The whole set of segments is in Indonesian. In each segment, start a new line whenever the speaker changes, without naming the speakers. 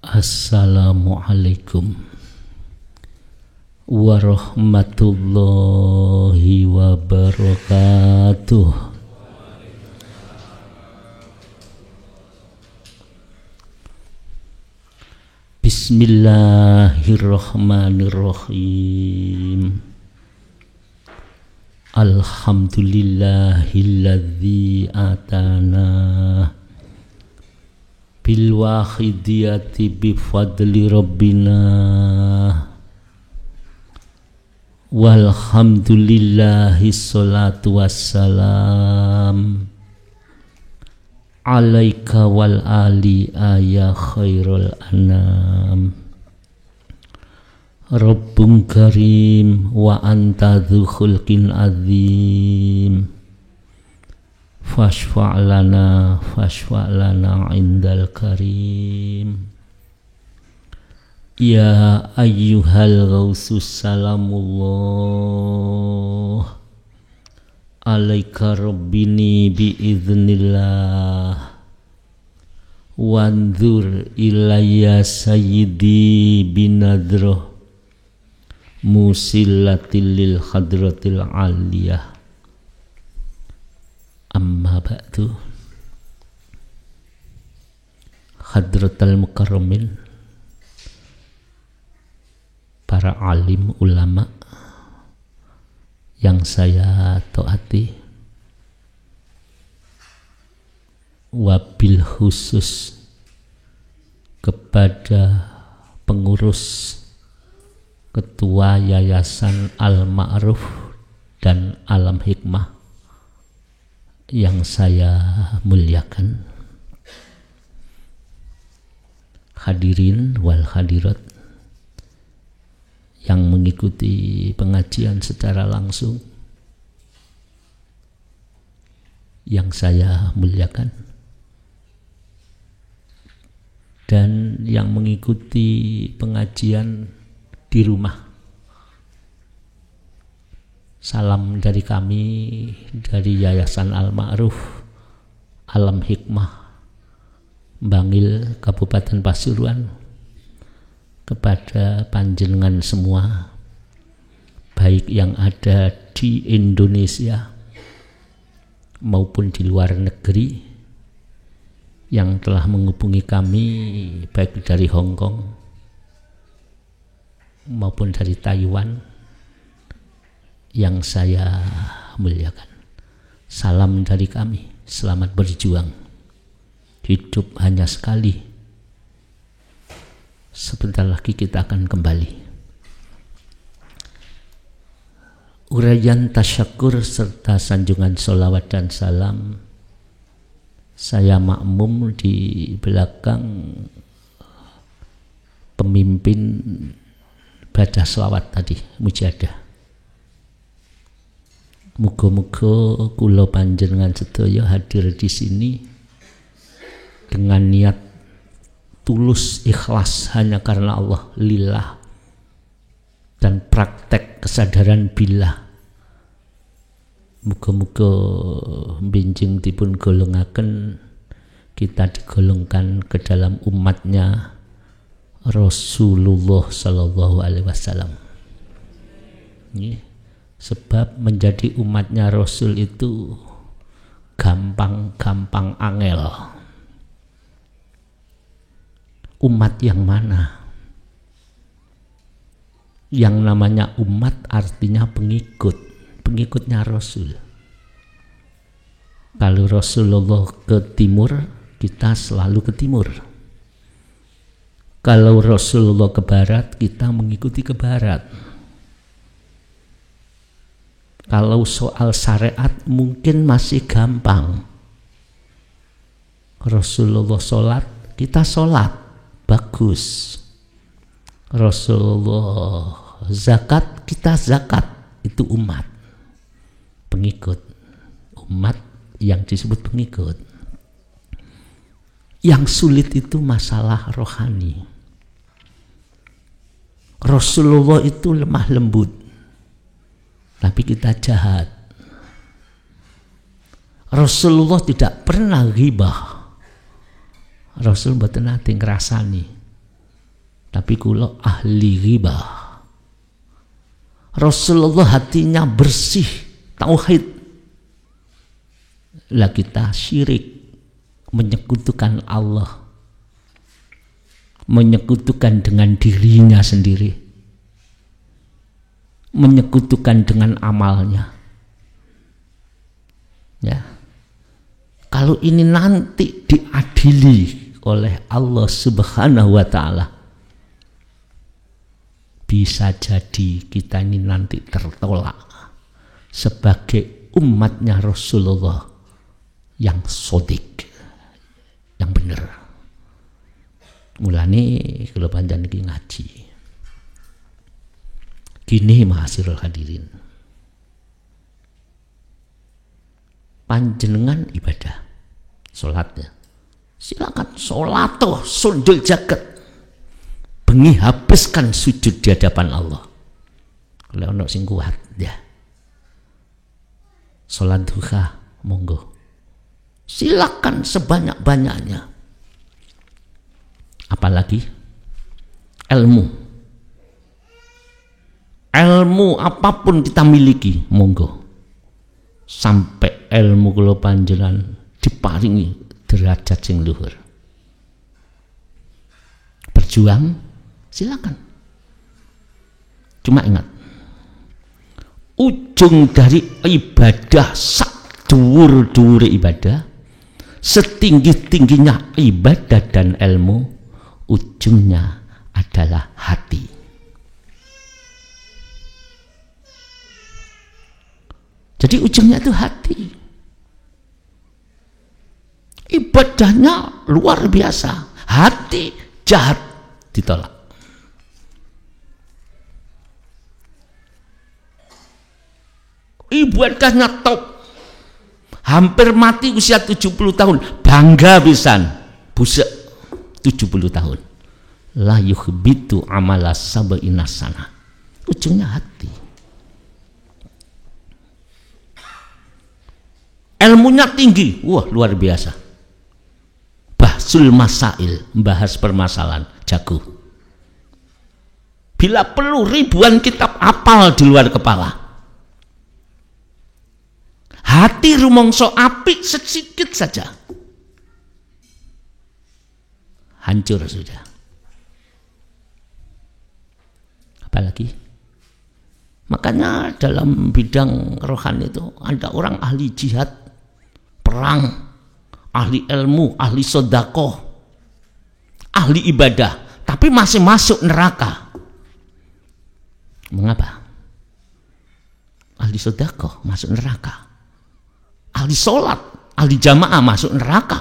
Assalamualaikum warahmatullahi wabarakatuh. Bismillahirrahmanirrahim. Alhamdulillahilladzi atana bil wahidiyati bi fadli rabbina walhamdulillahi sholatu wassalam alaika wal ali ya khairul anam. Rabbun karim wa anta dzu khulqin azim. Fashfa'lana indal karim. Ya ayyuhal ghausus salamullah alaika rabbini biiznillah wanzur ilayya sayyidi binadroh musillatil lil hadratil aliyah. Amma ba'du. Hadratal mukarramin, para alim ulama yang saya taati, wabil khusus kepada pengurus Ketua Yayasan Al-Ma'ruf dan Alam Hikmah yang saya muliakan, hadirin wal hadirat yang mengikuti pengajian secara langsung yang saya muliakan, dan yang mengikuti pengajian di rumah. Salam dari kami, dari Yayasan Al-Ma'ruf Alam Hikmah Bangil, Kabupaten Pasuruan, kepada panjenengan semua, baik yang ada di Indonesia maupun di luar negeri, yang telah menghubungi kami baik dari Hong Kong maupun dari Taiwan, yang saya muliakan. Salam dari kami, selamat berjuang. Hidup hanya sekali. Sebentar lagi kita akan kembali. Uraian tasyakur serta sanjungan sholawat dan salam saya makmum di belakang pemimpin baca sholawat tadi, mujahadah. Muga-muga kula panjenengan sedaya hadir di sini dengan niat tulus, ikhlas hanya karena Allah, lillah, dan praktek kesadaran billah. Muga-muga benjing dipun golongaken, kita digolongkan ke dalam umatnya Rasulullah sallallahu alaihi wasallam. Sebab menjadi umatnya Rasul itu gampang-gampang angel. Umat yang mana? Yang namanya umat artinya pengikut, pengikutnya Rasul. Kalau Rasulullah ke timur, kita selalu ke timur. Kalau Rasulullah ke barat, kita mengikuti ke barat. Kalau soal syariat mungkin masih gampang. Rasulullah sholat, kita sholat, bagus. Rasulullah zakat, kita zakat. Itu umat, pengikut. Umat yang disebut pengikut. Yang sulit itu masalah rohani. Rasulullah itu lemah lembut, tapi kita jahat. Rasulullah tidak pernah ghibah. Rasul mboten nate ngrasani. tapi kula ahli riba. Rasulullah hatinya bersih, tauhid. Lah kita syirik, menyekutukan Allah, menyekutukan dengan dirinya sendiri, menyekutukan dengan amalnya. Ya. Kalau ini nanti diadili oleh Allah Subhanahu wa taala, bisa jadi kita ini nanti tertolak sebagai umatnya Rasulullah yang sodik, yang benar. Mulane kalau panjang iki ngaji. Gini mahasirul hadirin. Panjenengan ibadah, sholat ya. Silakan sholat toh, sundul jagat. Bengi habiskan sujud di hadapan Allah. Kalau ono sing kuat ya. Sholat duha, monggo. Silakan sebanyak-banyaknya. Apalagi ilmu apapun kita miliki, monggo. Sampai ilmu kula panjenengan diparingi derajat sing luhur. Berjuang, silakan. Cuma ingat, ujung dari ibadah, sak dhuwur-dhuwure ibadah, setinggi-tingginya ibadah dan ilmu, ujungnya adalah hati. Jadi ujungnya itu hati. Ibadahnya luar biasa, hati jahat ditolak. Ibadahnya top, hampir mati usia 70 tahun, bangga pisan, busek 70 tahun. La yuhbitu amala sab'ina sana. Ujungnya hati. Ilmunya tinggi, wah luar biasa. Bahsul masail, membahas permasalahan, jago. Bila perlu ribuan kitab hafal di luar kepala. Hati rumongso apik sedikit saja, hancur sudah. Apalagi? Makanya dalam bidang rohani itu ada orang ahli jihad, perang, ahli ilmu, ahli sedekah, ahli ibadah, tapi masih masuk neraka. Mengapa? Ahli sedekah masuk neraka, ahli sholat, ahli jamaah masuk neraka,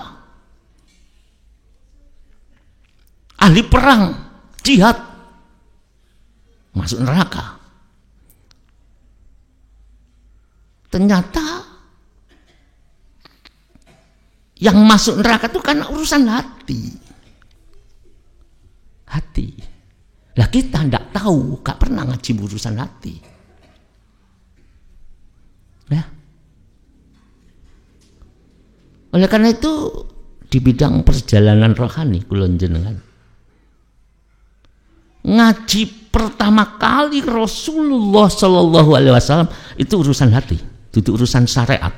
ahli perang, jihad masuk neraka. Ternyata yang masuk neraka itu karena urusan hati. Hati. Lah kita tidak tahu, gak pernah ngaji urusan hati. Ya. Oleh karena itu di bidang perjalanan rohani kula jenengan ngaji pertama kali Rasulullah Shallallahu Alaihi Wasallam itu urusan hati, itu urusan syariat.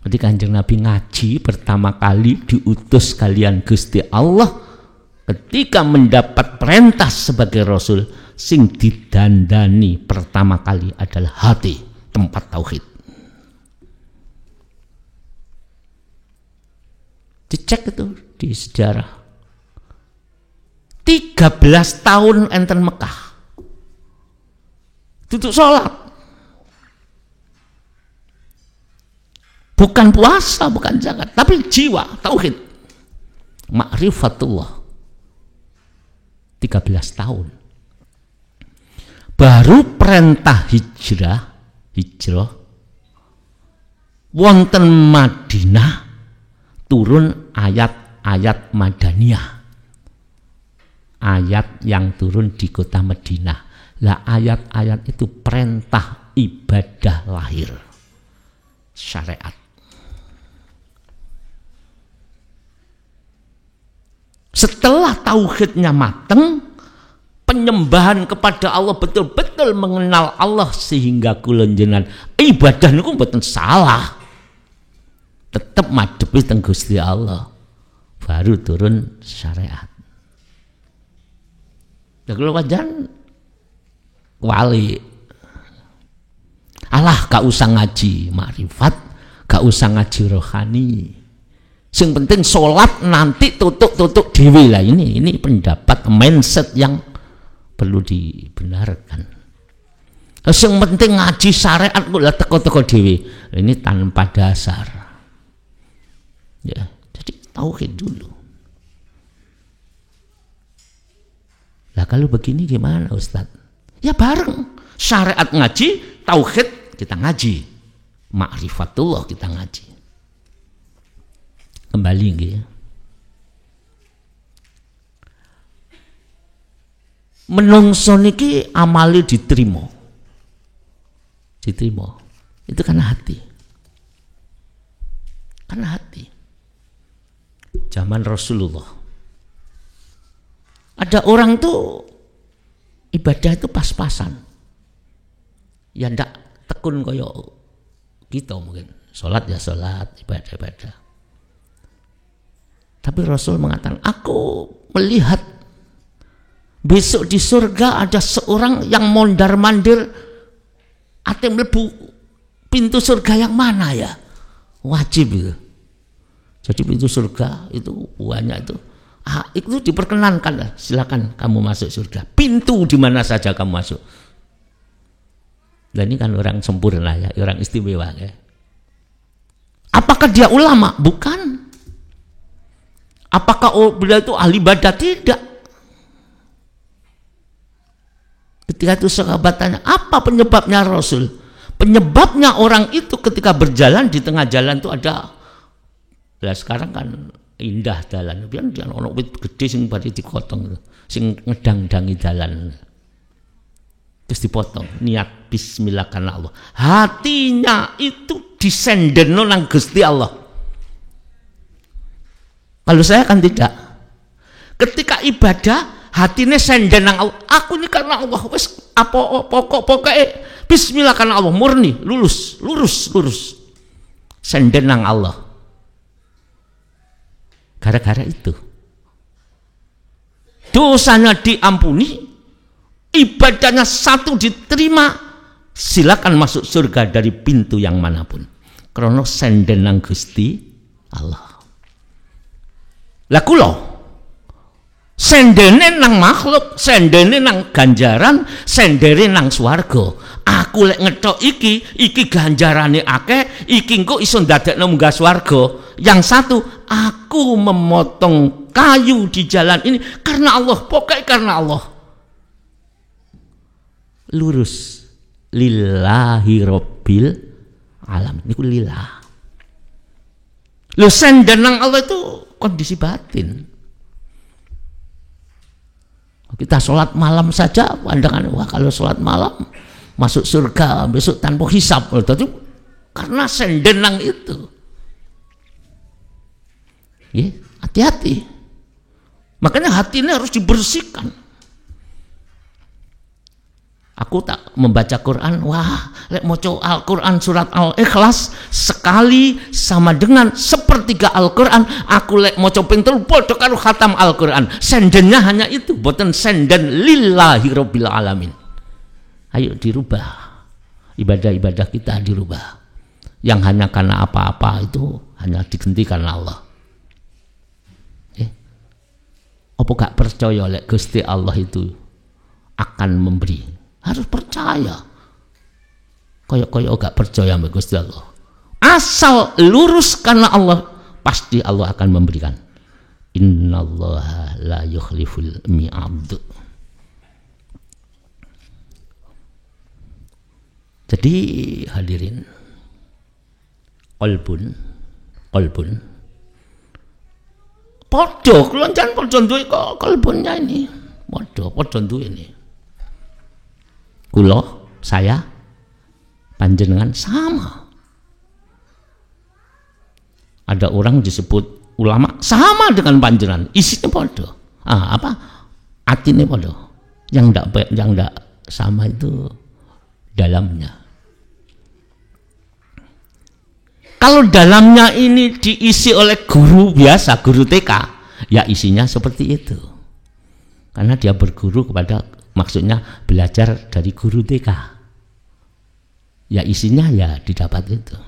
Jadi Kanjeng Nabi ngaji pertama kali diutus kalian Gusti Allah, ketika mendapat perintah sebagai Rasul, sing didandani pertama kali adalah hati, tempat tauhid. Dicek itu di sejarah. 13 tahun enten Mekah. Duduk sholat. Bukan puasa, bukan zakat, tapi jiwa, tauhid. Ma'rifatullah. 13 tahun. Baru perintah hijrah wonten Madinah turun ayat-ayat Madaniyah. Ayat yang turun di kota Madinah. Lah ayat-ayat itu perintah ibadah lahir, syariat. Setelah tauhidnya mateng, penyembahan kepada Allah betul-betul mengenal Allah sehingga kula jenengan ibadah niku mboten salah. Tetap madhepi teng Gusti Allah. Baru turun syariat. Ya kula wajan wali. Alah gak usah ngaji makrifat, gak usah ngaji rohani. Sing penting sholat nanti tutuk dewi lah. Ini pendapat mindset yang perlu dibenarkan. Yang penting ngaji syariat kok lah teko dewi. Ini tanpa dasar. Ya, jadi tauhid dulu. Lah kalau begini gimana Ustaz? Ya bareng. Syariat ngaji, tauhid kita ngaji. Ma'rifatullah kita ngaji. Kembali nggih. Menungso niki amali diterima. Diterima. Itu karena hati. Karena hati. Zaman Rasulullah. Ada orang tuh ibadah itu pas-pasan. Ya ndak tekun kaya kita mungkin. Salat ya salat, ibadah. Tapi Rasul mengatakan, aku melihat besok di surga ada seorang yang mondar-mandir ate mlebu pintu surga yang mana ya? Wajib itu. Jadi pintu surga itu banyak itu. Itu diperkenankan lah, silakan kamu masuk surga. Pintu di mana saja kamu masuk. Dan ini kan orang sempurna ya, orang istimewa ya. Apakah dia ulama? Bukan. Apakah beliau itu ahli ibadah? Tidak. Ketika itu sahabat tanya, apa penyebabnya Rasul? Penyebabnya orang itu ketika berjalan di tengah jalan itu ada. Lah sekarang kan indah jalan. Biar jangan ono wit gede sing bari dikotong, sing ngedang-dangi jalan. Terus dipotong. Niat bismillah karena Allah. Hatinya itu disendeno nang Gusti Allah. Kalau saya kan tidak. Ketika ibadah, hatinya senden nang Allah. Aku ini karena Allah. Wes apa pokok-pokoknya bismillah karena Allah, murni, lurus. Senden nang Allah. Gara-gara itu dosanya diampuni, ibadahnya satu diterima, silakan masuk surga dari pintu yang manapun. Karena senden nang Gusti Allah. Lah kula sendene nang makhluk, sendene nang ganjaran, sendene nang swarga. Aku lek ngetok iki ganjarane akeh, iki engko iso ndadekno munggah swarga. Yang satu, aku memotong kayu di jalan ini karena Allah, pokoknya karena Allah. Lurus. Lillahi rabbil alamin. Niku lillah. Lho senden nang Allah itu kondisi batin. Kita sholat malam saja, pandangan wah kalau sholat malam masuk surga besok tanpa hisab. Itu karena senden nang itu. Ya, hati-hati. Makanya hati ini harus dibersihkan. Aku tak membaca Quran, wah, lek maca Al-Quran surat Al-Ikhlas sekali sama dengan sepertiga Al-Quran. Aku lek maca ping 3 padha karo khatam Al-Quran. Sendennya hanya itu, boten senden lillahi rabbil alamin. Ayo dirubah. Ibadah-ibadah kita dirubah. Yang hanya karena apa-apa itu hanya digantikan Allah. Apa gak percaya lek Gusti Allah itu akan memberi? Harus percaya. Koyok-koyok gak percaya sama Gusti Allah. Asal lurus karena Allah, pasti Allah akan memberikan. Innallaha la yukhliful mi'ad. Jadi hadirin, qalbun podo keloncan podo duwe kok kalbunnya ini. Podo duwe ini. Kula, saya, panjenengan sama. Ada orang disebut ulama sama dengan panjenengan, isinya podo. Atine podo. Yang ndak sama itu dalamnya. Kalau dalamnya ini diisi oleh guru biasa, guru TK, ya isinya seperti itu. Karena dia berguru kepada, maksudnya belajar dari guru TK. Ya isinya ya didapat itu.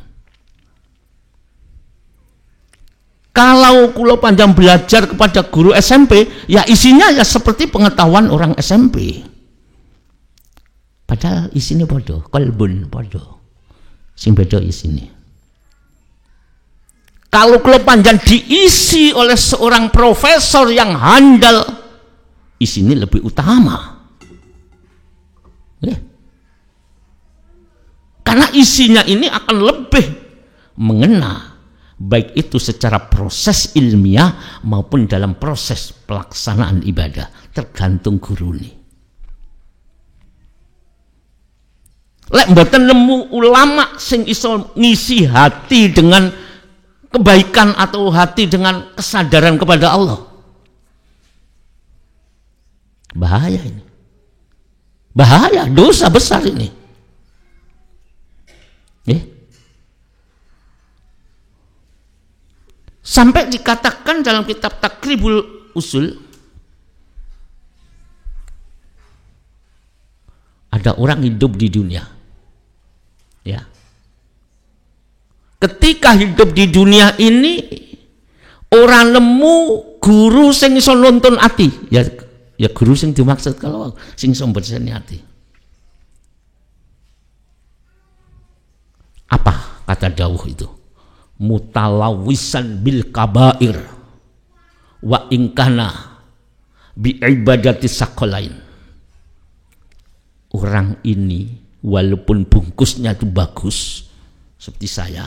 Kalau kula panjang belajar kepada guru SMP, ya isinya ya seperti pengetahuan orang SMP. Padahal isinya podo, kolbun podo. Sing beda isine. Kalau kula panjang diisi oleh seorang profesor yang handal, isinya lebih utama. Karena isinya ini akan lebih mengena, baik itu secara proses ilmiah maupun dalam proses pelaksanaan ibadah, tergantung guru ini. Lek mboten nemu ulama sing iso ngisi hati dengan kebaikan atau hati dengan kesadaran kepada Allah, bahaya ini. Bahaya, dosa besar ini. Sampai dikatakan dalam kitab Takribul Usul, ada orang hidup di dunia, ya. Ketika hidup di dunia ini, orang nemu guru sing iso nuntun ati, ya guru sing dimaksud kalau sing iso berseni ati. Apa kata dawuh itu? Mutalawisan bil kabair wa ingkana bi ibadati sakolain. Orang ini walaupun bungkusnya itu bagus seperti saya,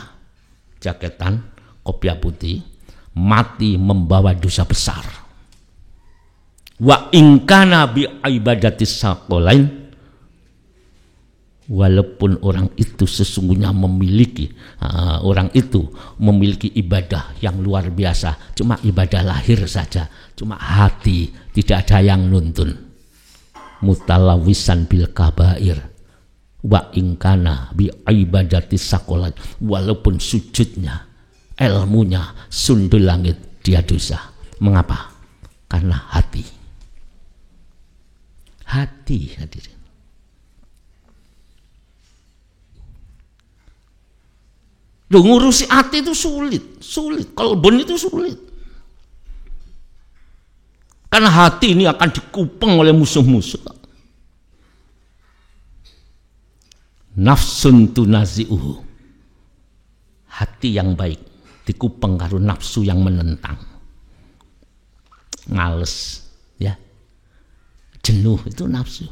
jaketan kopiah putih, mati membawa dosa besar. Wa ingkana bi ibadati sakolain, walaupun orang itu sesungguhnya memiliki ibadah yang luar biasa, cuma ibadah lahir saja, cuma hati tidak ada yang nuntun. Mutalawisan bil kabair wa ingkana bi ibadati sakolat, walaupun sujudnya, ilmunya sundul langit, dia dosa. Mengapa? Karena hati hadirin. Loh, ngurusi hati itu sulit. Kalbun itu sulit. Karena hati ini akan dikupeng oleh musuh-musuh. Nafsun tunazi'uhu. Hati yang baik dikupeng karo nafsu yang menentang. Males, ya. Jenuh itu nafsu.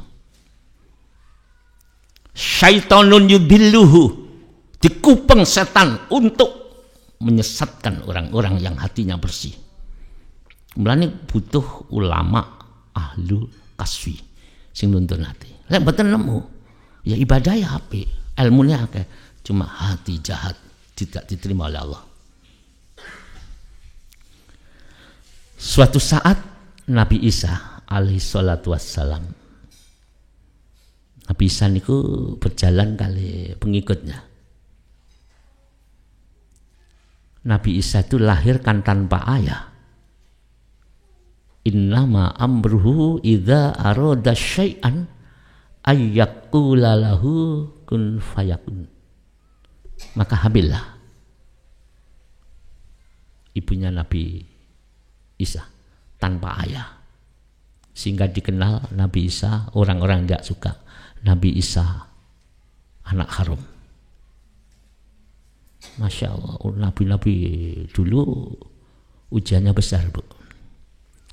Syaitonun yudilluhu. Dikupeng setan untuk menyesatkan orang-orang yang hatinya bersih. Mulane butuh ulama ahlu kaswi sing nuntun hati. Lek mboten nemu, ya ibadah ya apik, ilmune akeh, cuma hati jahat tidak diterima oleh Allah. Suatu saat Nabi Isa alaihi salatu wassalam, Nabi Isa niku berjalan kali pengikutnya. Nabi Isa itu lahir kan tanpa ayah. Innama amruhu idza arada syai'an ayyaqula lahu kun fayakun. Maka hamillah ibunya Nabi Isa tanpa ayah, sehingga dikenal Nabi Isa, orang-orang tidak suka Nabi Isa anak haram. Masya Allah, nabi-nabi dulu ujiannya besar, Bu.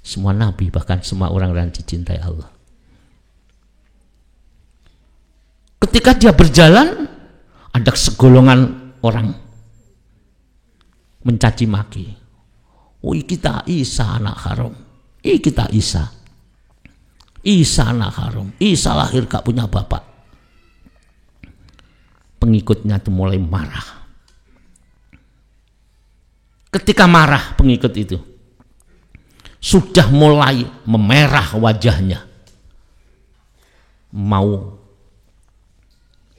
Semua nabi, bahkan semua orang-orang dicintai Allah. Ketika dia berjalan, ada segolongan orang mencaci maki. Oh, kita Isa anak haram. Kita Isa anak haram. Isa lahir gak punya bapak. Pengikutnya itu mulai marah. Ketika marah pengikut itu sudah mulai memerah wajahnya, mau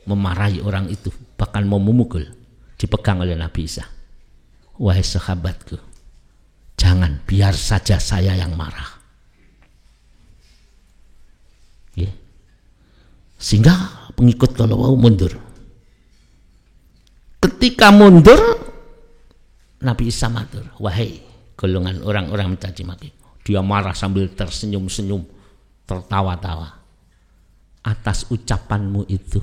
memarahi orang itu, bahkan mau memukul, dipegang oleh Nabi Isa. Wahai sahabatku, jangan, biar saja saya yang marah. Ya. Sehingga pengikut kalau mundur. Ketika mundur, Nabi Isa matur, wahai golongan orang-orang mencaci maki. Dia marah sambil tersenyum-senyum, tertawa-tawa. Atas ucapanmu itu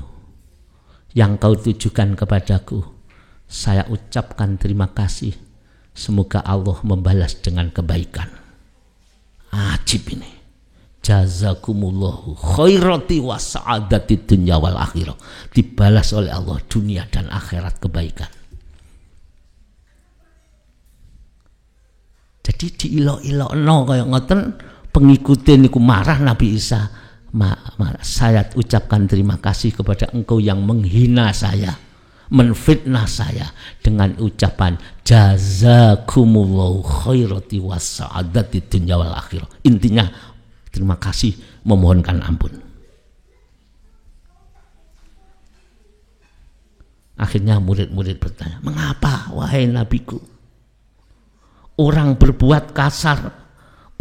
yang kau tujukan kepadaku, saya ucapkan terima kasih. Semoga Allah membalas dengan kebaikan. Ajib ini. Jazakumullahu khairati wa sa'adati dunya wal akhirah. Dibalas oleh Allah dunia dan akhirat kebaikan. Jadi diilok-ilokno kaya ngoten, pengikutin niku marah Nabi Isa. Saya ucapkan terima kasih kepada engkau yang menghina saya, menfitnah saya dengan ucapan jazakumullahu khairati was sa'adati dunya wal akhirah. Intinya terima kasih, memohonkan ampun. Akhirnya murid-murid bertanya, mengapa wahai nabiku orang berbuat kasar,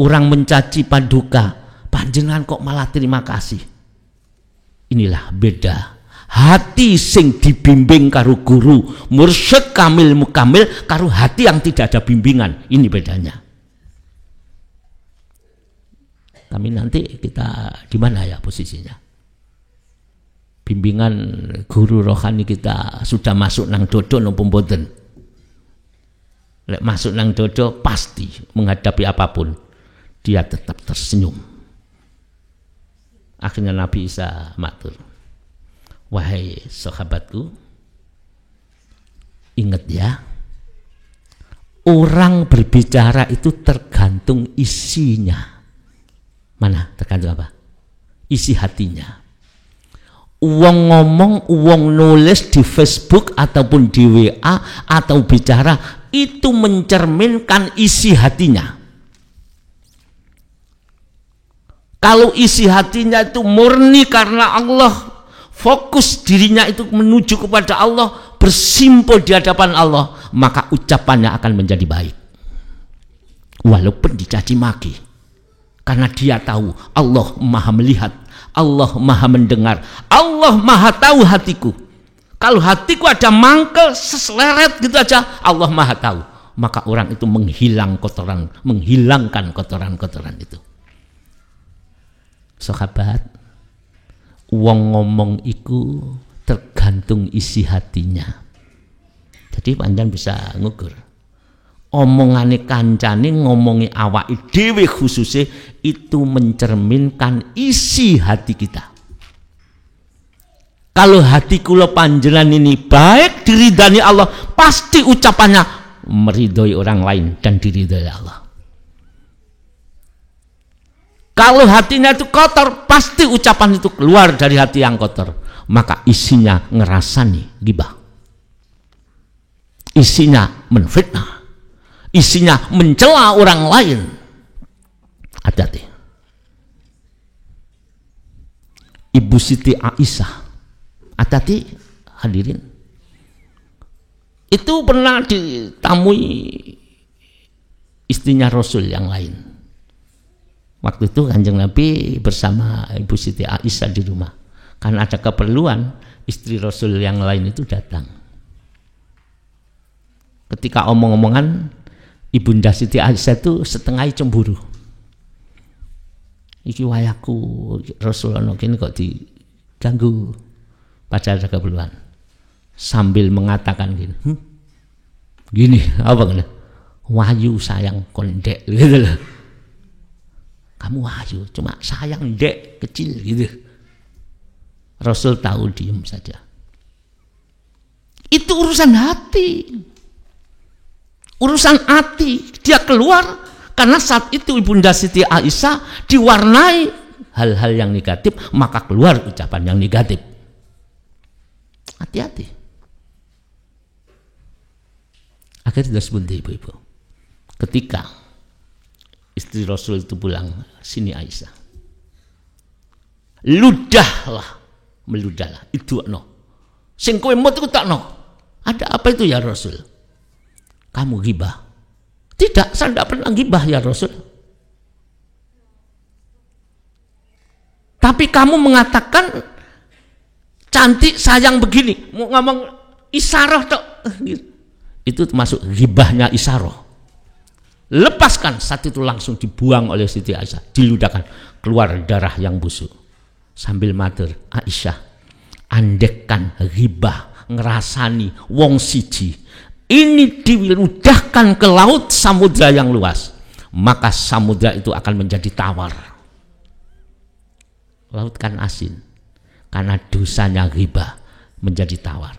orang mencaci paduka, panjenengan kok malah terima kasih? Inilah beda hati sing dibimbing karo guru mursyid kamil mukamil karo hati yang tidak ada bimbingan. Ini bedanya. Kami nanti kita di mana ya posisinya? Bimbingan guru rohani kita sudah masuk nang dodo napa mboten? Lek masuk nang dodo pasti menghadapi apapun dia tetap tersenyum. Akhirnya Nabi Isa matur, wahai sahabatku, ingat ya, orang berbicara itu tergantung isinya. Mana tergantung apa? Isi hatinya. Uang ngomong, uang nulis di Facebook ataupun di WA atau bicara itu mencerminkan isi hatinya. Kalau isi hatinya itu murni karena Allah, fokus dirinya itu menuju kepada Allah, bersimpul di hadapan Allah, maka ucapannya akan menjadi baik. Walaupun dicaci maki. Karena dia tahu Allah Maha melihat, Allah Maha mendengar, Allah Maha tahu hatiku. Kalau hatiku ada mangkel, seseleret gitu aja, Allah Maha tahu. Maka orang itu menghilangkan kotoran-kotoran itu. Sahabat, wong ngomong iku tergantung isi hatinya. Jadi panjenengan bisa ngukur. Omongane kancane, ngomongi awake dhewe khususnya itu mencerminkan isi hati kita. Kalau hati kula panjenengan ini baik, diridani Allah, pasti ucapannya meridhoi orang lain dan diridhoi Allah. Kalau hatinya itu kotor, pasti ucapan itu keluar dari hati yang kotor. Maka isinya ngerasani gibah. Isinya menfitnah. Isinya mencela orang lain. Hati-hati. Ibu Siti Aisyah, hati-hati hadirin, itu pernah ditamui istrinya Rasul yang lain. Waktu itu Kanjeng Nabi bersama Ibu Siti Aisyah di rumah. Karena ada keperluan, istri Rasul yang lain itu datang. Ketika omong-omongan, Ibunda Siti Aisyah itu setengah cemburu. Iki wayaku Rasul ono kene kok diganggu, padahal ada keperluan. Sambil mengatakan gini, gini apa kan? Wahyu sayang kondek gitu loh. Kamu wahyu, cuma sayang dek kecil gitu. Rasul tahu, diem saja. Itu urusan hati. Urusan hati. Dia keluar karena saat itu Ibunda Siti Aisyah diwarnai hal-hal yang negatif, maka keluar ucapan yang negatif. Hati-hati. Akhirnya terus bunti ibu-ibu. Ketika istri Rasul itu pulang, sini Aisyah. Meludahlah, itu no. Sing kowe mut iku takno. Ada apa itu ya Rasul? Kamu ghibah. Tidak, saya tidak pernah ghibah ya Rasul. Tapi kamu mengatakan cantik sayang begini, mau ngomong isyarah tok. Itu termasuk ghibahnya isyarah. Lepaskan, saat itu langsung dibuang oleh Siti Aisyah, diludahkan, keluar darah yang busuk. Sambil matur, Aisyah, andekkan ghibah ngerasani wong siji ini diludahkan ke laut samudra yang luas, maka samudra itu akan menjadi tawar. Laut kan asin, karena dosanya ghibah menjadi tawar.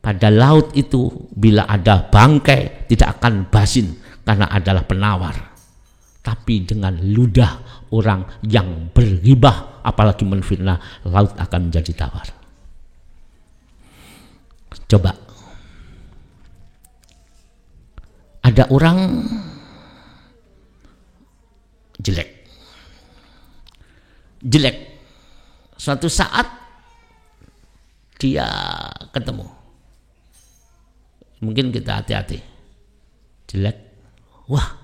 Pada laut itu bila ada bangkai tidak akan basin karena adalah penawar. Tapi dengan ludah orang yang berghibah apalagi menfitnah, laut akan menjadi tawar. Coba ada orang jelek. Suatu saat dia ketemu. Mungkin kita hati-hati. Jelek. Wah,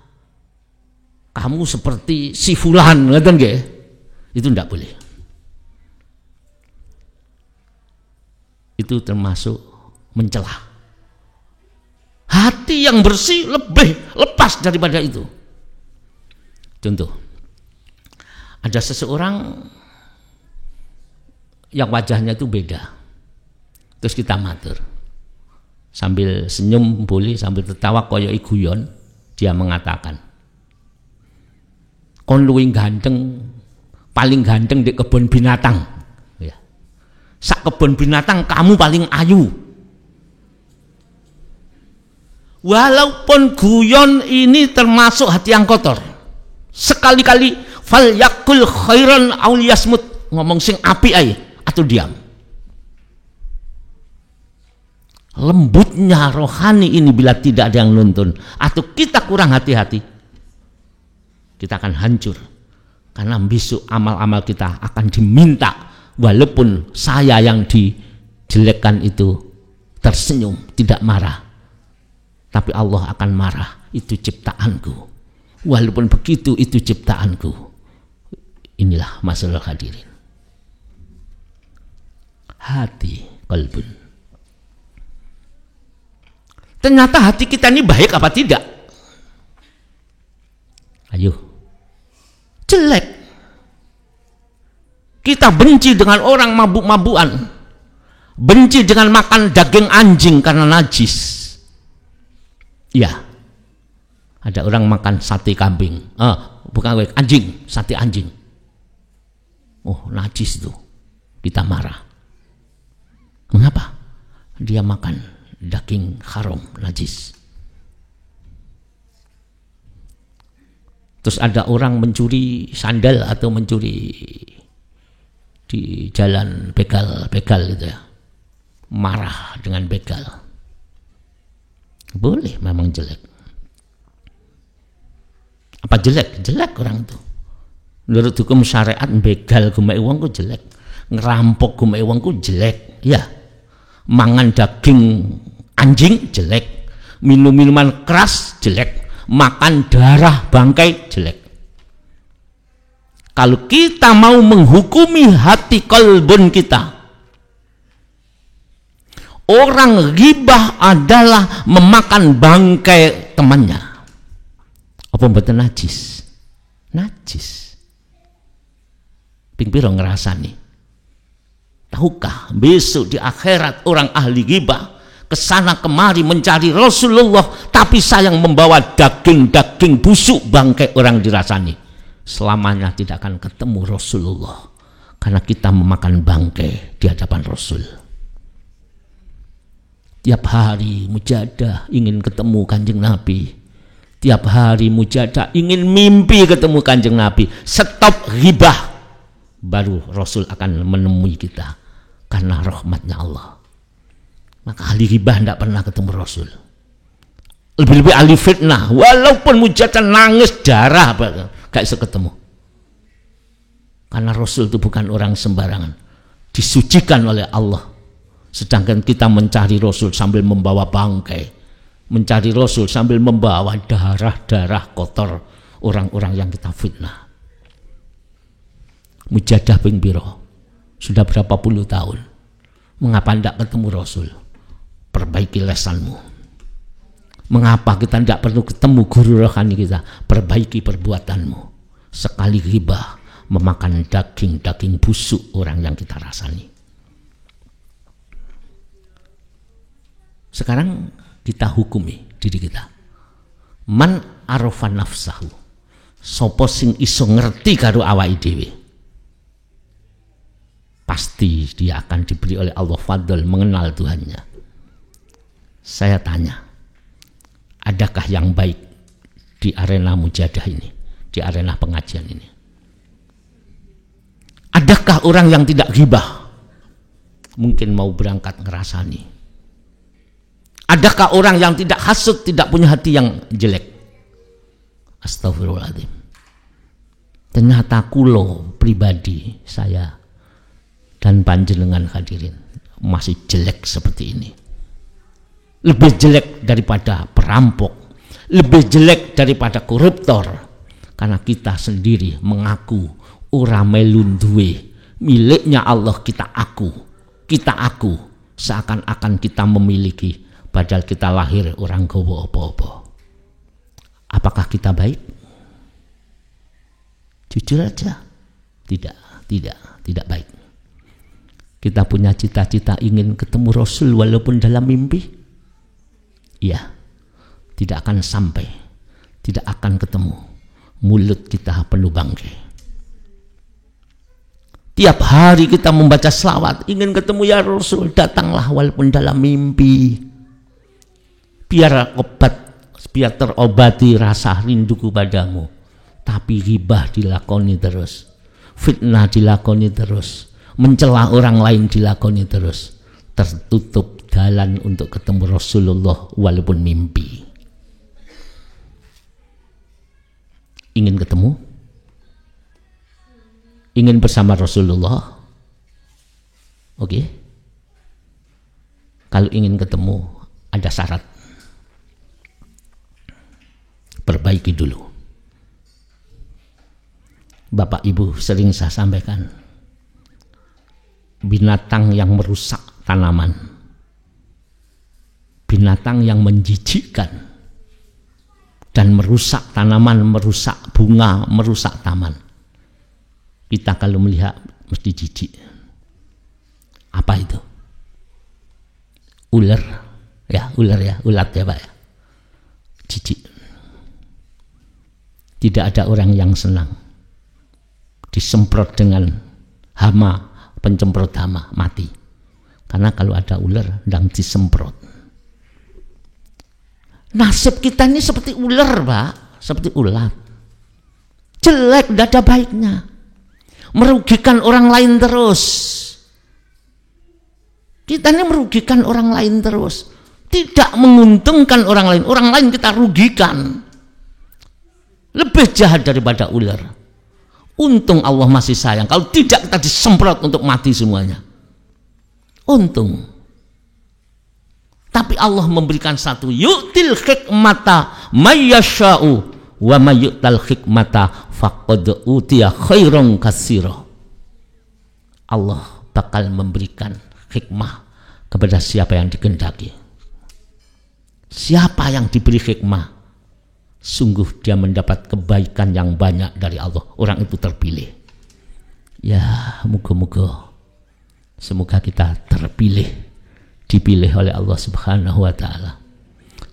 kamu seperti si fulan, ngeten nggih? Itu enggak boleh. Itu termasuk mencela. Hati yang bersih lebih lepas daripada itu. Contoh, ada seseorang yang wajahnya itu beda. Terus kita matur. Sambil senyum boleh, sambil tertawa koyo guyon, dia mengatakan, kon luwih ganteng, paling ganteng di kebun binatang. Ya. Sak kebun binatang kamu paling ayu. Walaupun guyon ini termasuk hati yang kotor. Sekali-kali fal yakul khairan aw liyasmut, ngomong sing apik ae atau diam. Lembutnya rohani ini bila tidak ada yang nuntun atau kita kurang hati-hati, kita akan hancur. Karena besok amal-amal kita akan diminta, walaupun saya yang dijelekkan itu tersenyum, tidak marah, tapi Allah akan marah. Itu ciptaanku, walaupun begitu itu ciptaanku. Inilah masalah hadirin. Hati, qalbun. Ternyata hati kita ini baik apa tidak? Ayo, jelek. Kita benci dengan orang mabuk-mabukan, benci dengan makan daging anjing karena najis. Ya, ada orang makan sate kambing, bukan anjing, sate anjing. Oh, najis itu, kita marah. Mengapa? Dia makan daging haram, najis. Terus ada orang mencuri sandal atau mencuri di jalan begal gitu ya, marah dengan begal. Boleh, memang jelek. Apa jelek? Jelek orang itu. Menurut hukum syariat begal gumek wong ku jelek, ngerampok gumek wong ku jelek. Ya, mangan daging anjing jelek, minum minuman keras jelek, makan darah bangkai jelek. Kalau kita mau menghukumi hati kalbun kita, orang ghibah adalah memakan bangkai temannya. Apa mboten najis? Najis. Ping pira ngrasani? Tahukah besok di akhirat orang ahli ghibah kesana kemari mencari Rasulullah, tapi sayang membawa daging-daging busuk bangkai orang dirasani, selamanya tidak akan ketemu Rasulullah karena kita memakan bangkai di hadapan Rasul. Tiap hari mujadah ingin ketemu Kanjeng Nabi, tiap hari mujadah ingin mimpi ketemu Kanjeng Nabi. Stop ghibah, baru Rasul akan menemui kita karena rahmatnya Allah. Maka ahli ghibah tidak pernah ketemu Rasul. Lebih-lebih ahli fitnah, walaupun mujatan nangis darah gak bisa ketemu. Karena Rasul itu bukan orang sembarangan, disucikan oleh Allah. Sedangkan kita mencari Rasul sambil membawa bangkai, mencari Rasul sambil membawa darah-darah kotor orang-orang yang kita fitnah. Mujadah ping piro, sudah berapa puluh tahun, mengapa tidak ketemu Rasul? Perbaiki lesanmu. Mengapa kita tidak perlu ketemu guru rohani kita? Perbaiki perbuatanmu. Sekali ghibah, memakan daging busuk orang yang kita rasani. Sekarang kita hukumi diri kita. Man arafa nafsahu, sapa sing iso ngerti karo awake dhewe, pasti dia akan diberi oleh Allah fadl mengenal Tuhannya. Saya tanya, adakah yang baik di arena mujadah ini, di arena pengajian ini? Adakah orang yang tidak ghibah mungkin mau berangkat ngerasani? Adakah orang yang tidak hasud, tidak punya hati yang jelek? Astagfirullahaladzim. Ternyata kulo pribadi saya dan panjenengan hadirin masih jelek seperti ini. Lebih jelek daripada perampok, lebih jelek daripada koruptor, karena kita sendiri mengaku ora melun duwe, miliknya Allah kita aku, seakan-akan kita memiliki, padahal kita lahir orang gowo apa-apa. Apakah kita baik? Jujur aja, tidak baik. Kita punya cita-cita ingin ketemu Rasul walaupun dalam mimpi. Ya, tidak akan sampai, tidak akan ketemu. Mulut kita penuh bangkai. Tiap hari kita membaca selawat, ingin ketemu ya Rasul, datanglah walaupun dalam mimpi. Biar terobati rasa rinduku padamu. Tapi ghibah dilakoni terus, fitnah dilakoni terus, mencela orang lain dilakoni terus. Tertutup jalan untuk ketemu Rasulullah walaupun mimpi. Ingin ketemu? Ingin bersama Rasulullah? Oke. Kalau ingin ketemu ada syarat. Perbaiki dulu. Bapak Ibu sering saya sampaikan, binatang yang merusak tanaman, binatang yang menjijikkan dan merusak tanaman, merusak bunga, merusak taman, kita kalau melihat mesti jijik. Apa itu? Ular ya, ulat ya Pak ya. Jijik. Tidak ada orang yang senang disemprot dengan hama, pencemprot hama, mati. Karena kalau ada ular sedang disemprot. Nasib kita ini seperti ular Pak, seperti ulat. Jelek, tidak ada baiknya. Merugikan orang lain terus. Kita ini merugikan orang lain terus. Tidak menguntungkan orang lain kita rugikan. Lebih jahat daripada ular. Untung Allah masih sayang. Kalau tidak kita disemprot untuk mati semuanya. Untung. Tapi Allah memberikan satu, yu'til hikmata mayyasha'u wa mayyu'tal hikmata faqad utiya khairan katsira. Allah bakal memberikan hikmah kepada siapa yang dikehendaki. Siapa yang diberi hikmah, sungguh dia mendapat kebaikan yang banyak dari Allah. Orang itu terpilih. Ya, semoga kita terpilih, dipilih oleh Allah Subhanahu wa ta'ala.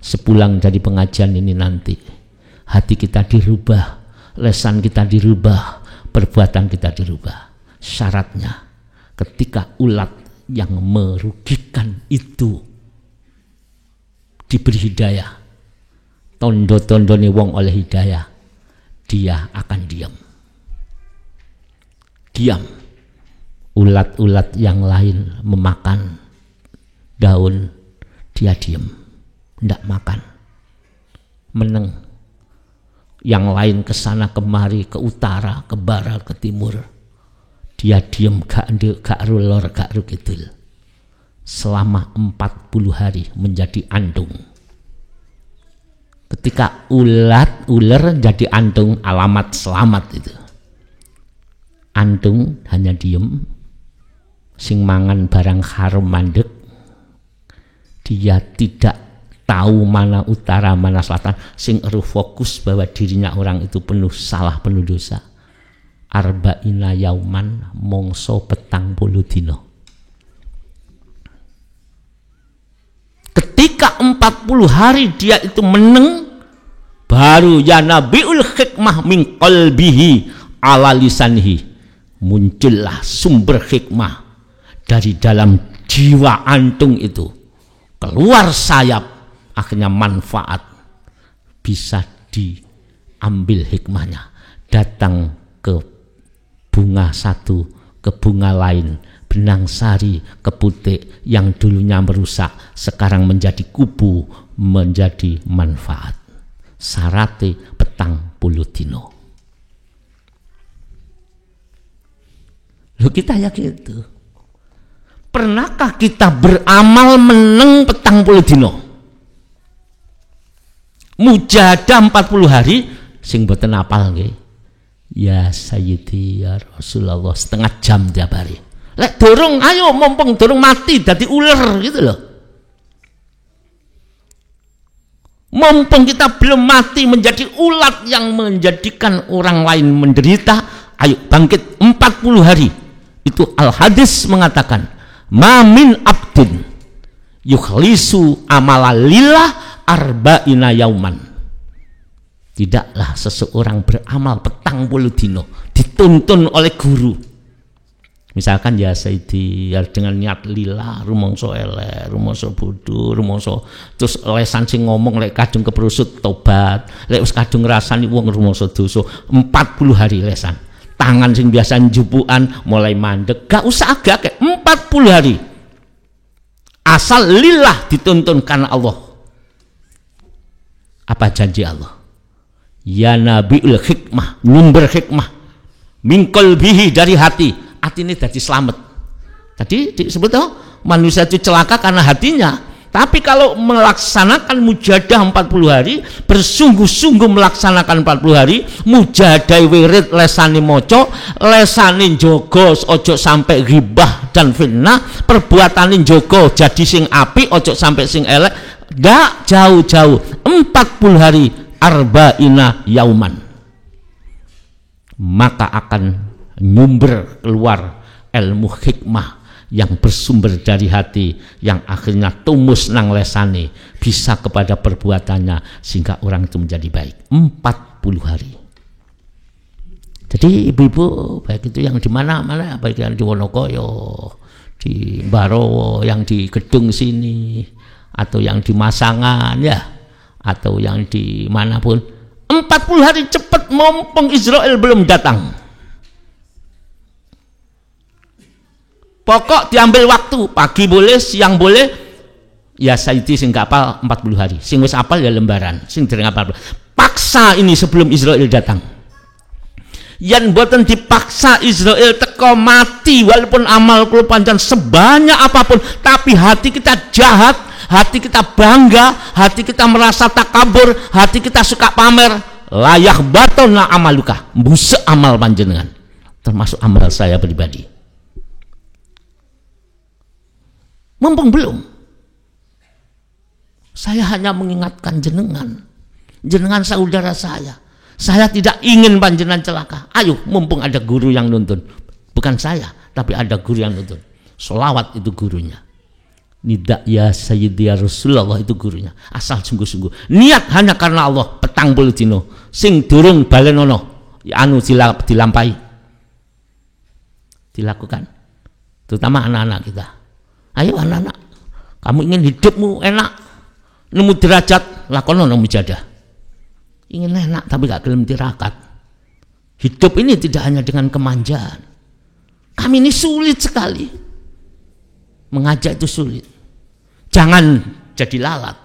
Sepulang dari pengajian ini nanti, hati kita dirubah, lesan kita dirubah, perbuatan kita dirubah. Syaratnya, ketika ulat yang merugikan itu diberi hidayah, tondo-tondone wong oleh hidayah, dia akan diam. Ulat-ulat yang lain memakan daun, dia diam, tidak makan. meneng. Yang lain ke sana kemari, ke utara, ke barat, ke timur. Dia diem, gak ndek, gak rulor, gak rukidul. Selama 40 hari menjadi andung. Ketika ular jadi andung, alamat selamat itu. Andung hanya diem, sing mangan barang haram mandek. Dia tidak tahu mana utara, mana selatan, sing eru fokus bahwa dirinya orang itu penuh salah, penuh dosa. Arba'ina yauman mongso 40 dina. Ketika 40 hari dia itu meneng, baru ya nabiul hikmah min qalbihi ala lisanhi, muncullah sumber hikmah dari dalam jiwa antung itu, keluar sayap, akhirnya manfaat bisa diambil hikmahnya, datang ke bunga satu, ke bunga lain, benang sari, keputik yang dulunya merusak sekarang menjadi kubu, menjadi manfaat. Sarate 40 dino. Loh, kita ya gitu. Pernahkah kita beramal meneng 40 dino? Mujahadah 40 hari sing boten apal nggih. Ya Sayyidi ya Rasulullah, setengah jam tiap hari. Lek dorong, ayo mumpung dorong mati dadi ular gitu loh. Mumpung kita belum mati menjadi ulat yang menjadikan orang lain menderita, ayo bangkit 40 hari. Itu al-hadis mengatakan, ma min abdin yukhlisu amala lillah arba'ina yauman. Tidaklah seseorang beramal 40 dino dituntun oleh guru. Misalkan ya Sayyidi dengan niat lillah, rumangsa elek, rumangsa bodoh, rumangsa terus lesan sing ngomong lek kadung keprusut tobat, lek wis kadung ngrasani wong rumangsa dosa, 40 hari lesan. Tangan sing biasa njupukan mulai mandek, gak usah agak 40 hari. Asal lillah dituntun karena Allah. Apa janji Allah? Ya nabiul hikmah, nyumber hikmah min qalbihi, dari hati. Hati ini jadi selamat. Tadi disebut manusia itu celaka karena hatinya. Tapi kalau melaksanakan mujahadah 40 hari, bersungguh-sungguh melaksanakan 40 hari, mujahadah wirid lesani moco, lesani jogo ojo sampai ghibah dan fitnah, perbuatanin jogo jadi sing api, ojo sampai sing elek, gak jauh-jauh 40 hari arba'ina yauman, maka akan nyumber keluar ilmu hikmah yang bersumber dari hati, yang akhirnya tumus nang lesane, bisa kepada perbuatannya sehingga orang itu menjadi baik. 40 hari. Jadi ibu-ibu baik itu yang di mana-mana, baik yang di Wonokoyo, di Barowo, yang di gedung sini, atau yang di Masangan ya, atau yang di manapun, 40 hari cepat mumpung Israel belum datang. Pokok diambil waktu, pagi boleh, siang boleh. Ya Sayyidi sing gak apal 40 hari, sing wis apal ya lembaran, sing dereng apal. Paksa ini sebelum Israel datang. Yang boten dipaksa Israel teko mati, walaupun amal kula pancen sebanyak apapun, tapi hati kita jahat, hati kita bangga, hati kita merasa takabur, hati kita suka pamer, layak batona amaluka, busuk amal panjenengan, termasuk amal saya pribadi. Mumpung belum, saya hanya mengingatkan jenengan, jenengan saudara saya tidak ingin panjenengan celaka. Ayo, mumpung ada guru yang nuntun, bukan saya, tapi ada guru yang nuntun. Sholawat itu gurunya, nida ya Sayyidi ya Rasulullah itu gurunya. Asal sungguh-sungguh, niat hanya karena Allah, 40 dino, sing durung balenono, anu dilampahi, dilakukan, terutama anak-anak kita. Ayo anak-anak, kamu ingin hidupmu enak, nemu derajat, lakono mujahadah. Ingin enak tapi gak gelem tirakat. Hidup ini tidak hanya dengan kemanjaan. Kami ini sulit sekali. Mengajak itu sulit. Jangan jadi lalat,